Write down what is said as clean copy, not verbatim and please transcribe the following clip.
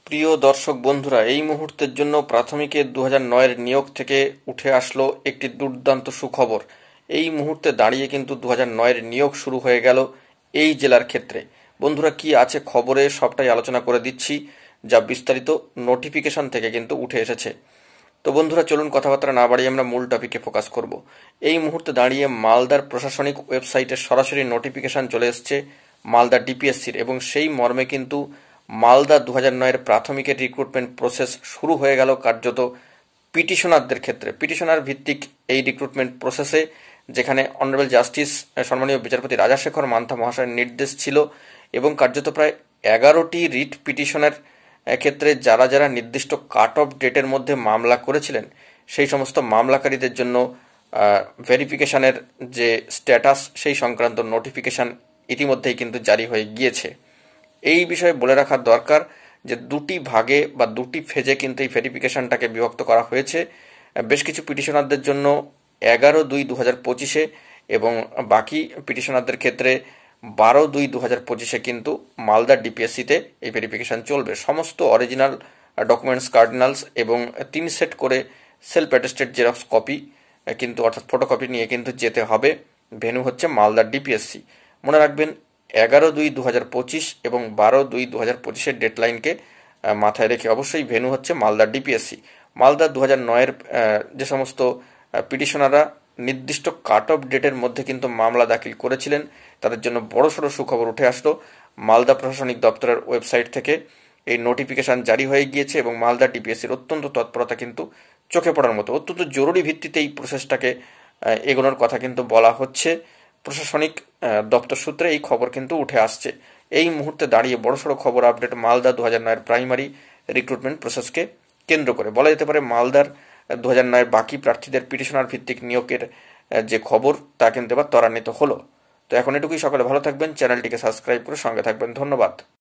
প্রিয় দর্শক বন্ধুরা, এই মুহূর্তের জন্য প্রাথমিকের 2009-এর নিয়োগ থেকে উঠে আসলো একটি দুর্দান্ত সুখবর। এই মুহূর্তে দাঁড়িয়ে কিন্তু 2009-এর নিয়োগ শুরু হয়ে গেল এই জেলার ক্ষেত্রে। বন্ধুরা, কি আছে খবরে সবটাই আলোচনা করে দিচ্ছি, যা বিস্তারিত নোটিফিকেশন থেকে কিন্তু উঠে এসেছে। তো বন্ধুরা, চলুন কথাবার্তা না বাড়িয়ে আমরা মূল টপিকে ফোকাস করব। এই মুহূর্তে দাঁড়িয়ে মালদার প্রশাসনিক ওয়েবসাইটে সরাসরি নোটিফিকেশন চলে এসছে মালদা ডিপিএসসির, এবং সেই মর্মে কিন্তু মালদা 2009-এর প্রাথমিকের রিক্রুটমেন্ট প্রসেস শুরু হয়ে গেল কার্যত পিটিশনারদের ক্ষেত্রে। পিটিশনার ভিত্তিক এই রিক্রুটমেন্ট প্রসেসে, যেখানে অনারেবল জাস্টিস সম্মানীয় বিচারপতি রাজাশেখর মান্থা মহাশয়ের নির্দেশ ছিল, এবং কার্যত প্রায় 11টি রিট পিটিশনের ক্ষেত্রে যারা যারা নির্দিষ্ট কাট অফ ডেটের মধ্যে মামলা করেছিলেন, সেই সমস্ত মামলাকারীদের জন্য ভেরিফিকেশনের যে স্ট্যাটাস, সেই সংক্রান্ত নোটিফিকেশন ইতিমধ্যেই কিন্তু জারি হয়ে গিয়েছে। এই বিষয়ে বলে রাখা দরকার যে দুটি ভাগে বা দুটি ফেজে কিন্তু এই ভেরিফিকেশনটাকে বিভক্ত করা হয়েছে। বেশ কিছু পিটিশনারদের জন্য 11/2/2025-এ, এবং বাকি পিটিশনারদের ক্ষেত্রে 12/2/2025-এ কিন্তু মালদা ডিপিএসসিতে এই ভেরিফিকেশন চলবে। সমস্ত অরিজিনাল ডকুমেন্টস, কার্ডিনালস এবং 3 সেট করে সেলফ অ্যাটেস্টেড জেরক্স কপি কিন্তু, অর্থাৎ ফটোকপি নিয়ে কিন্তু যেতে হবে। ভেন্যু হচ্ছে মালদা ডিপিএসসি। মনে রাখবেন, 11/2/2025 এবং 12/2/2025-এর ডেডলাইনকে মাথায় রেখে অবশ্যই ভেন্যু হচ্ছে মালদা ডিপিএসসি। মালদা 2009-এর যে সমস্ত পিটিশনাররা নির্দিষ্ট কাট অফ ডেটের মধ্যে কিন্তু মামলা দাখিল করেছিলেন, তাদের জন্য বড়সড় সুখবর উঠে আসলো। মালদা প্রশাসনিক দপ্তরের ওয়েবসাইট থেকে এই নোটিফিকেশন জারি হয়ে গিয়েছে, এবং মালদা ডিপিএসসির অত্যন্ত তৎপরতা কিন্তু চোখে পড়ার মতো। অত্যন্ত জরুরি ভিত্তিতে এই প্রসেসটাকে এগোনোর কথা কিন্তু বলা হচ্ছে। প্রশাসনিক দপ্তর সূত্রে এই খবর কিন্তু উঠে আসছে। এই মুহূর্তে দাঁড়িয়ে বড়সড় খবর আপডেট মালদা 2009-এর প্রাইমারি রিক্রুটমেন্ট প্রসেসকে কেন্দ্র করে। বলা যেতে পারে মালদার 2009-এর বাকি প্রার্থীদের পিটিশনার ভিত্তিক নিয়োগের যে খবর, তা কিন্তু এবার ত্বরান্বিত হলো। তো এখন এটুকুই। সকলে ভালো থাকবেন, চ্যানেলটিকে সাবস্ক্রাইব করে সঙ্গে থাকবেন। ধন্যবাদ।